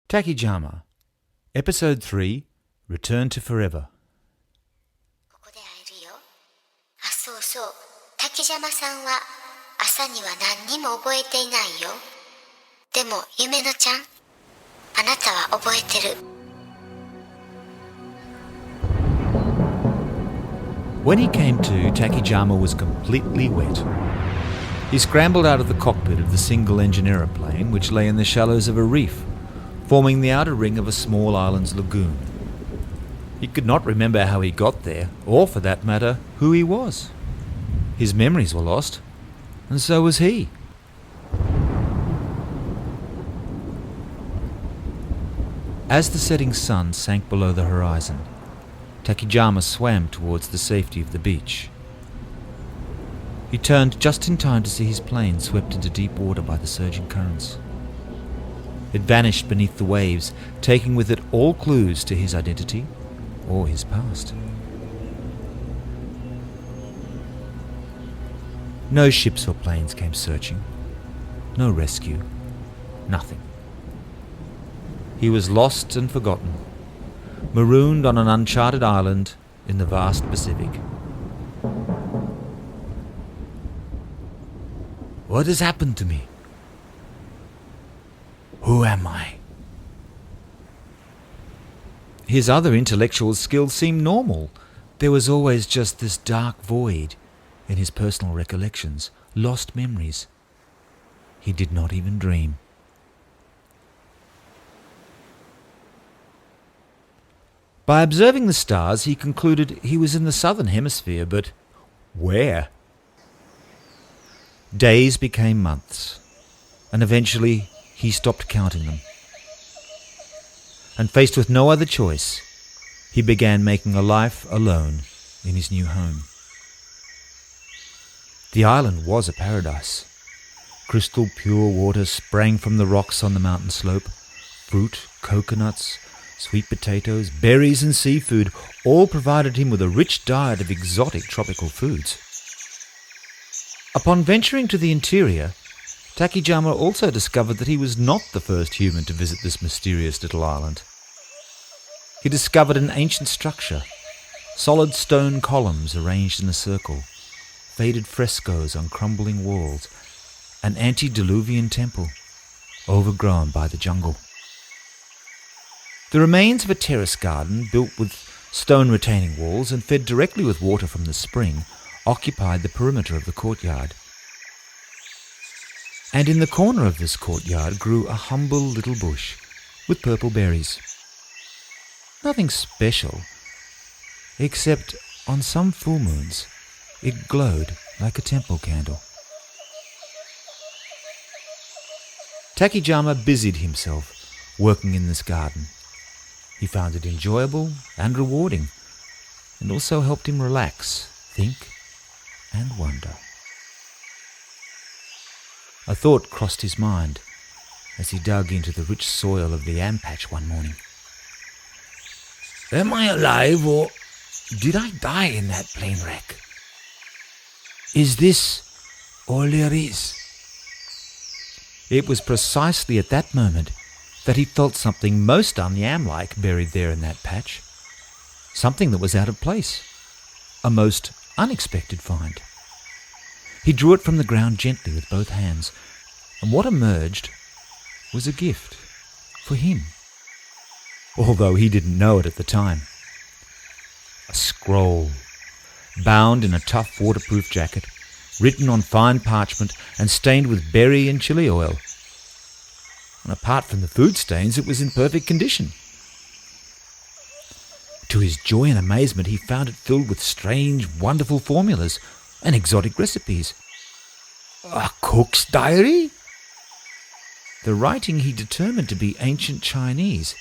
Takijama, Episode 3, Return to Forever. ここで会えるよ。あ、そうそう。滝山さんは朝には何にも覚えていないよ。でも、夢のちゃん、あなたは覚えてる。When he came to, Takijama was completely wet. He scrambled out of the cockpit of the single-engine aeroplane, which lay in the shallows of a reef, forming the outer ring of a small island's lagoon. He could not remember how he got there, or, for that matter, who he was. His memories were lost, and so was he. As the setting sun sank below the horizon, Takijama swam towards the safety of the beach. He turned just in time to see his plane swept into deep water by the surging currents. It vanished beneath the waves, taking with it all clues to his identity or his past. No ships or planes came searching. No rescue. Nothing. He was lost and forgotten, marooned on an uncharted island in the vast Pacific. What has happened to me? Who am I? His other intellectual skills seemed normal. There was always just this dark void in his personal recollections, lost memories. He did not even dream. By observing the stars, he concluded he was in the southern hemisphere, but where? Days became months, and eventually he stopped counting them. And faced with no other choice, he began making a life alone in his new home. The island was a paradise. Crystal pure water sprang from the rocks on the mountain slope. Fruit, coconuts, sweet potatoes, berries and seafood all provided him with a rich diet of exotic tropical foods. Upon venturing to the interior, Takijama also discovered that he was not the first human to visit this mysterious little island. He discovered an ancient structure, solid stone columns arranged in a circle, faded frescoes on crumbling walls, an antediluvian temple, overgrown by the jungle. The remains of a terrace garden built with stone retaining walls and fed directly with water from the spring occupied the perimeter of the courtyard. And in the corner of this courtyard grew a humble little bush with purple berries. Nothing special, except on some full moons it glowed like a temple candle. Takijama busied himself working in this garden. He found it enjoyable and rewarding, and also helped him relax, think, and wonder. A thought crossed his mind as he dug into the rich soil of the yam patch one morning. Am I alive, or did I die in that plane wreck? Is this all there is? It was precisely at that moment that he felt something most un-yam-like buried there in that patch. Something that was out of place. A most unexpected find. He drew it from the ground gently with both hands, and what emerged was a gift for him, although he didn't know it at the time. A scroll, bound in a tough waterproof jacket, written on fine parchment and stained with berry and chili oil. And apart from the food stains, it was in perfect condition. To his joy and amazement, he found it filled with strange, wonderful formulas and exotic recipes. A cook's diary? The writing he determined to be ancient Chinese.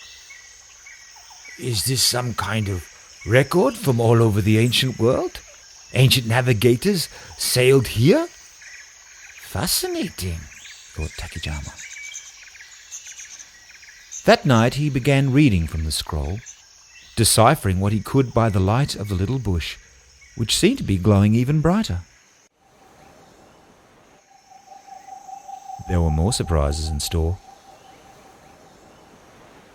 Is this some kind of record from all over the ancient world? Ancient navigators sailed here? Fascinating, thought Takijama. That night he began reading from the scroll, deciphering what he could by the light of the little bush, which seemed to be glowing even brighter. There were more surprises in store.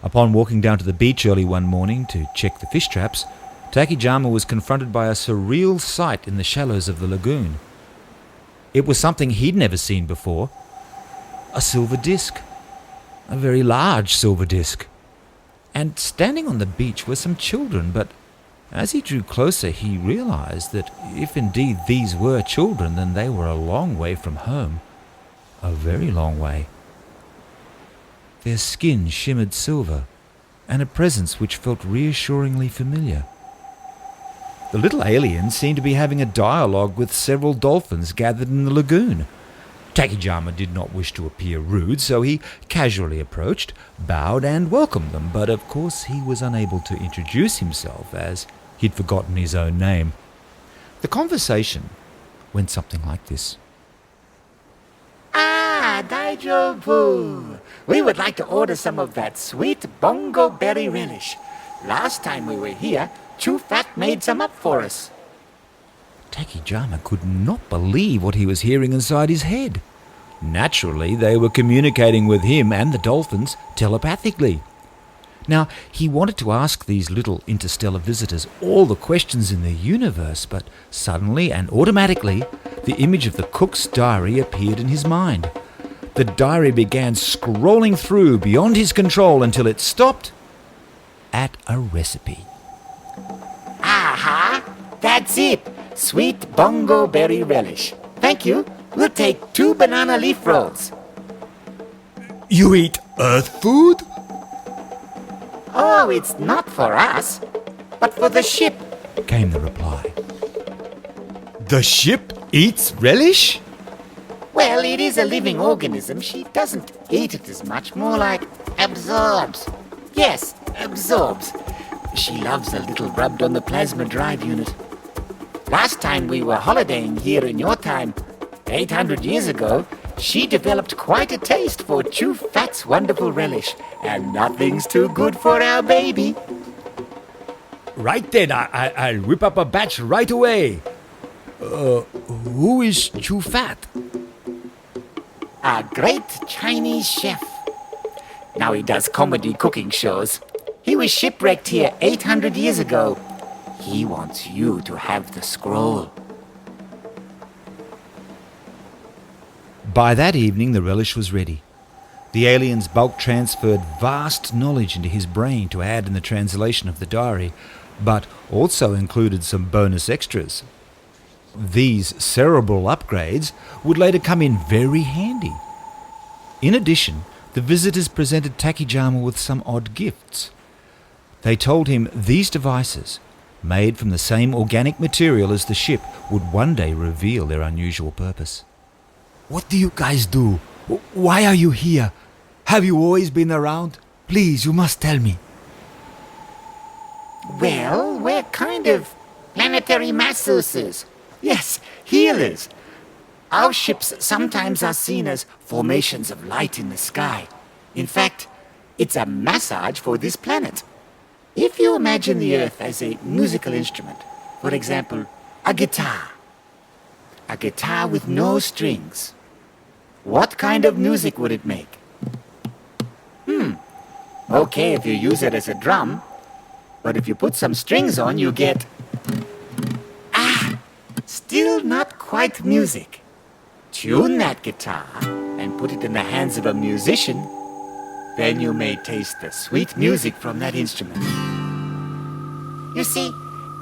Upon walking down to the beach early one morning to check the fish traps, Takijama was confronted by a surreal sight in the shallows of the lagoon. It was something he'd never seen before. A silver disc. A very large silver disc. And standing on the beach were some children, but as he drew closer he realized that if indeed these were children, then they were a long way from home. A very long way. Their skin shimmered silver, and a presence which felt reassuringly familiar. The little aliens seemed to be having a dialogue with several dolphins gathered in the lagoon. Takijama did not wish to appear rude, so he casually approached, bowed and welcomed them, but of course he was unable to introduce himself as he'd forgotten his own name. The conversation went something like this. Ah, Daijobu. We would like to order some of that sweet bongo berry relish. Last time we were here, Chufat made some up for us. Takijama could not believe what he was hearing inside his head. Naturally, they were communicating with him and the dolphins telepathically. Now, he wanted to ask these little interstellar visitors all the questions in the universe, but suddenly and automatically, the image of the cook's diary appeared in his mind. The diary began scrolling through beyond his control until it stopped at a recipe. Aha! That's it! Sweet bongo berry relish. Thank you. We'll take 2 banana leaf rolls. You eat earth food? Oh, it's not for us, but for the ship. Came the reply. The ship eats relish? Well, it is a living organism. She doesn't eat it as much, more like absorbs. Yes, absorbs. She loves a little rubbed on the plasma drive unit. Last time we were holidaying here in your time, 800 years ago, she developed quite a taste for Chufat's wonderful relish, and nothing's too good for our baby. Right then, I'll whip up a batch right away. Who is Chufat? A great Chinese chef. Now he does comedy cooking shows. He was shipwrecked here 800 years ago. He wants you to have the scroll. By that evening, the relish was ready. The aliens bulk transferred vast knowledge into his brain to add in the translation of the diary, but also included some bonus extras. These cerebral upgrades would later come in very handy. In addition, the visitors presented Takijama with some odd gifts. They told him these devices, made from the same organic material as the ship, would one day reveal their unusual purpose. What do you guys do? Why are you here? Have you always been around? Please, you must tell me. Well, we're kind of planetary masseuses. Yes, healers. Our ships sometimes are seen as formations of light in the sky. In fact, it's a massage for this planet. If you imagine the Earth as a musical instrument, for example, a guitar with no strings, what kind of music would it make? Okay, if you use it as a drum, but if you put some strings on, you get... still not quite music. Tune that guitar and put it in the hands of a musician, then you may taste the sweet music from that instrument. You see,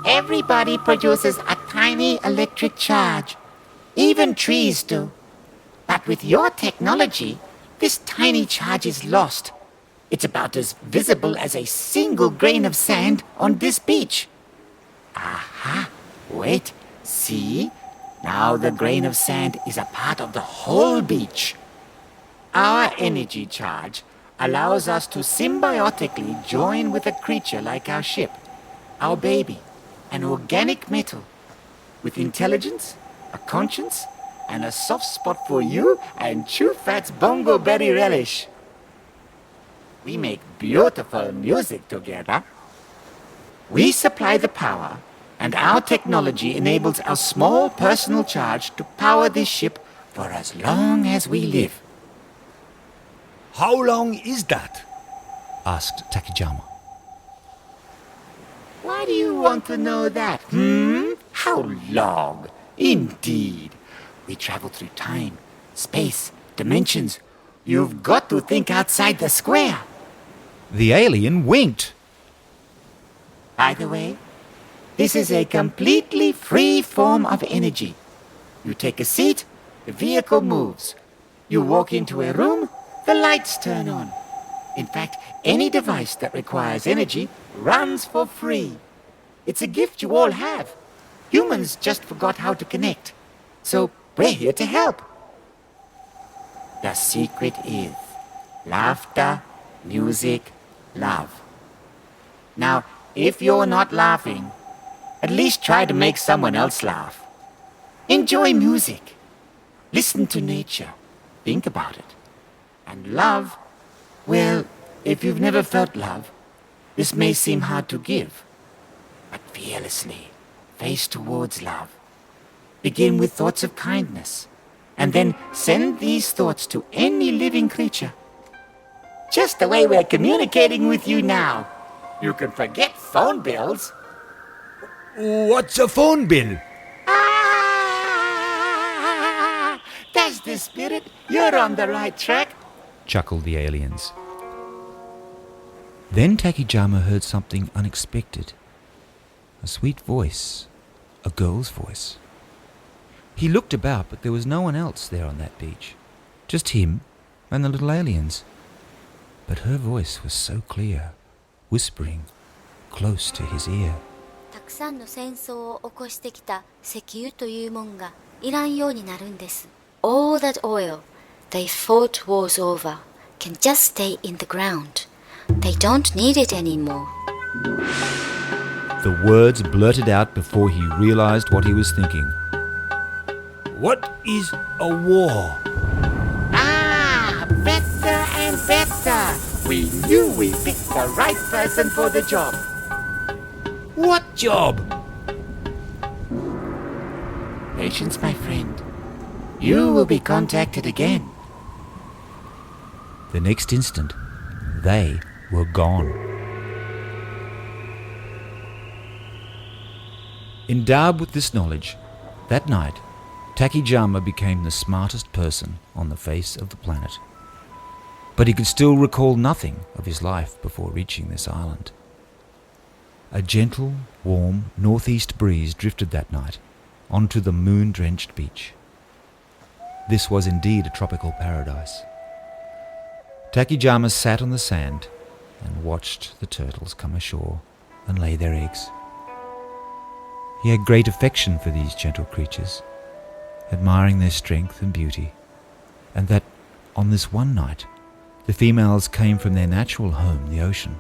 everybody produces a tiny electric charge. Even trees do. But with your technology, this tiny charge is lost. It's about as visible as a single grain of sand on this beach. Aha! Wait, see? Now the grain of sand is a part of the whole beach. Our energy charge allows us to symbiotically join with a creature like our ship, our baby, an organic metal, with intelligence, a conscience, and a soft spot for you and Chufat's bongo berry relish. We make beautiful music together. We supply the power, and our technology enables our small personal charge to power this ship for as long as we live. How long is that? asked Takijama. Why do you want to know that? How long? Indeed. We travel through time, space, dimensions. You've got to think outside the square. The alien winked. By the way, this is a completely free form of energy. You take a seat, the vehicle moves. You walk into a room, the lights turn on. In fact, any device that requires energy runs for free. It's a gift you all have. Humans just forgot how to connect. So we're here to help. The secret is laughter, music, love. Now, if you're not laughing, at least try to make someone else laugh. Enjoy music. Listen to nature. Think about it. And love, well, if you've never felt love, this may seem hard to give. But fearlessly, face towards love. Begin with thoughts of kindness, and then send these thoughts to any living creature. Just the way we're communicating with you now. You can forget phone bills. What's a phone bill? Ah, that's the spirit. You're on the right track, chuckled the aliens. Then Takijama heard something unexpected. A sweet voice, a girl's voice. He looked about, but there was no one else there on that beach. Just him and the little aliens. But her voice was so clear, whispering close to his ear. たくさんの戦争を起こしてきた石油というもんがいらんようになるんです。All that oil they fought wars over can just stay in the ground. They don't need it anymore. The words blurted out before he realized what he was thinking. What is a war? Ah, better and better. We knew we picked the right person for the job. What job? Patience, my friend. You will be contacted again. The next instant, they were gone. Endowed with this knowledge, that night, Takijama became the smartest person on the face of the planet. But he could still recall nothing of his life before reaching this island. A gentle, warm, northeast breeze drifted that night onto the moon-drenched beach. This was indeed a tropical paradise. Takijama sat on the sand and watched the turtles come ashore and lay their eggs. He had great affection for these gentle creatures, admiring their strength and beauty, and that on this one night the females came from their natural home, the ocean,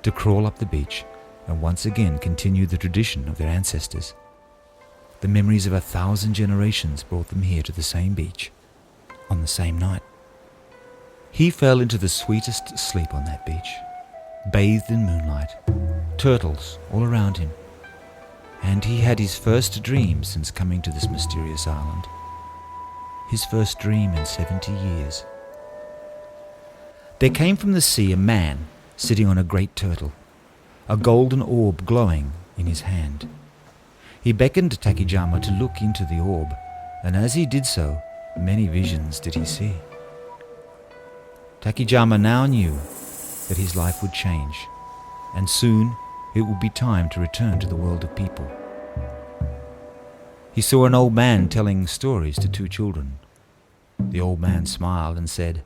to crawl up the beach and once again continue the tradition of their ancestors. The memories of 1,000 generations brought them here to the same beach, on the same night. He fell into the sweetest sleep on that beach, bathed in moonlight, turtles all around him, and he had his first dream since coming to this mysterious island. His first dream in 70 years. There came from the sea a man sitting on a great turtle, a golden orb glowing in his hand. He beckoned to Takijama to look into the orb, and as he did so, many visions did he see. Takijama now knew that his life would change, and soon it would be time to return to the world of people. He saw an old man telling stories to 2 children. The old man smiled and said,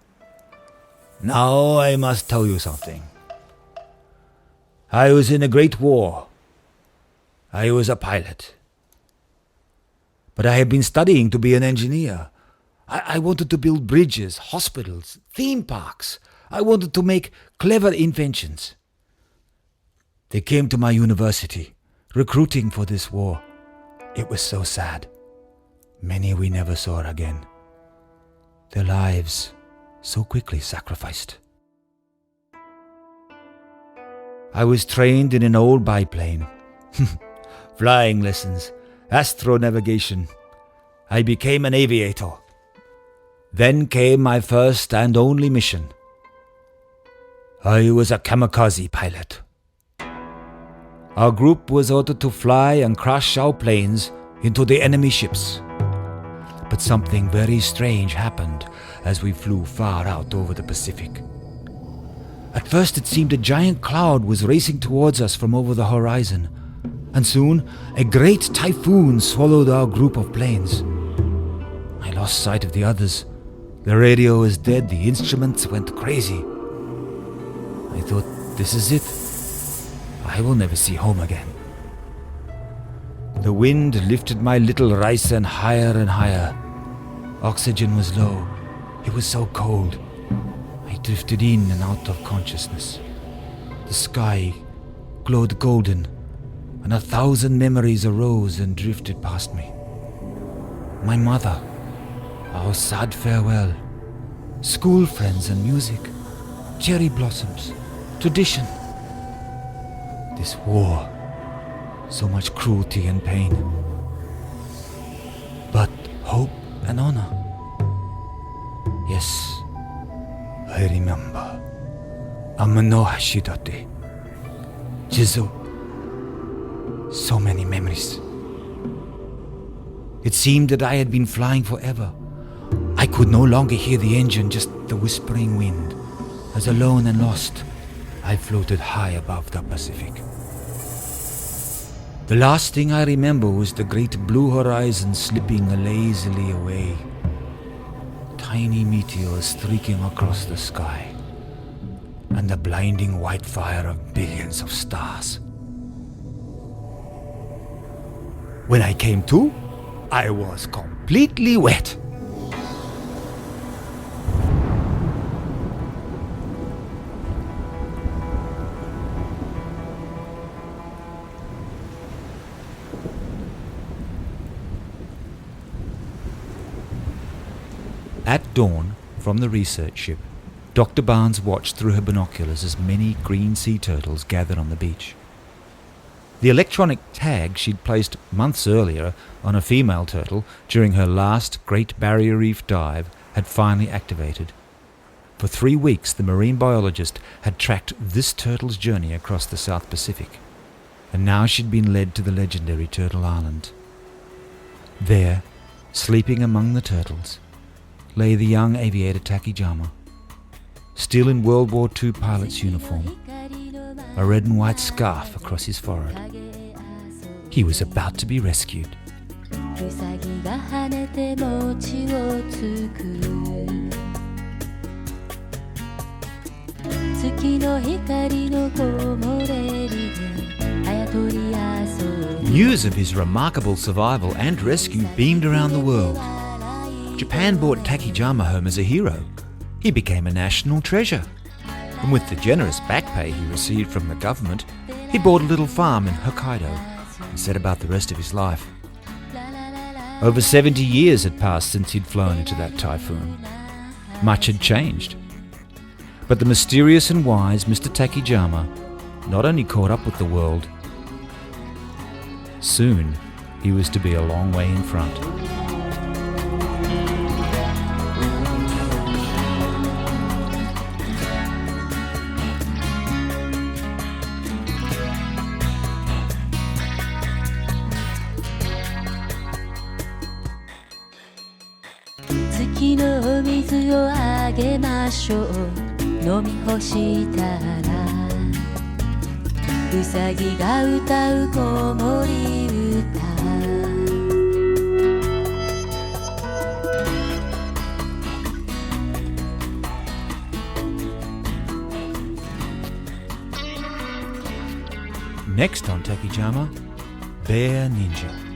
"Now I must tell you something. I was in a great war. I was a pilot. But I have been studying to be an engineer. I wanted to build bridges, hospitals, theme parks. I wanted to make clever inventions. They came to my university, recruiting for this war. It was so sad. Many we never saw again. Their lives so quickly sacrificed. I was trained in an old biplane. Flying lessons, astronavigation. I became an aviator. Then came my first and only mission. I was a kamikaze pilot. Our group was ordered to fly and crash our planes into the enemy ships. But something very strange happened as we flew far out over the Pacific. At first it seemed a giant cloud was racing towards us from over the horizon, and soon a great typhoon swallowed our group of planes. I lost sight of the others. The radio was dead, the instruments went crazy. I thought, this is it. I will never see home again. The wind lifted my little Raisen higher and higher. Oxygen was low. It was so cold. I drifted in and out of consciousness. The sky glowed golden, and 1,000 memories arose and drifted past me. My mother, our sad farewell, school friends and music, cherry blossoms, tradition. This war, so much cruelty and pain. But hope and honor. Yes, I remember. Amano Hashidate. Jizu. So many memories. It seemed that I had been flying forever. I could no longer hear the engine, just the whispering wind. As alone and lost, I floated high above the Pacific. The last thing I remember was the great blue horizon slipping lazily away. Tiny meteors streaking across the sky, and the blinding white fire of billions of stars. When I came to, I was completely wet. At dawn, from the research ship, Dr. Barnes watched through her binoculars as many green sea turtles gathered on the beach. The electronic tag she'd placed months earlier on a female turtle during her last Great Barrier Reef dive had finally activated. For 3 weeks, the marine biologist had tracked this turtle's journey across the South Pacific, and now she'd been led to the legendary Turtle Island. There, sleeping among the turtles, lay the young aviator Takijama, still in World War II pilot's uniform, a red and white scarf across his forehead. He was about to be rescued. News of his remarkable survival and rescue beamed around the world. Japan brought Takijama home as a hero. He became a national treasure. And with the generous back pay he received from the government, he bought a little farm in Hokkaido and set about the rest of his life. Over 70 years had passed since he'd flown into that typhoon. Much had changed. But the mysterious and wise Mr. Takijama not only caught up with the world, soon he was to be a long way in front. Next on Takijama, Bear Ninja.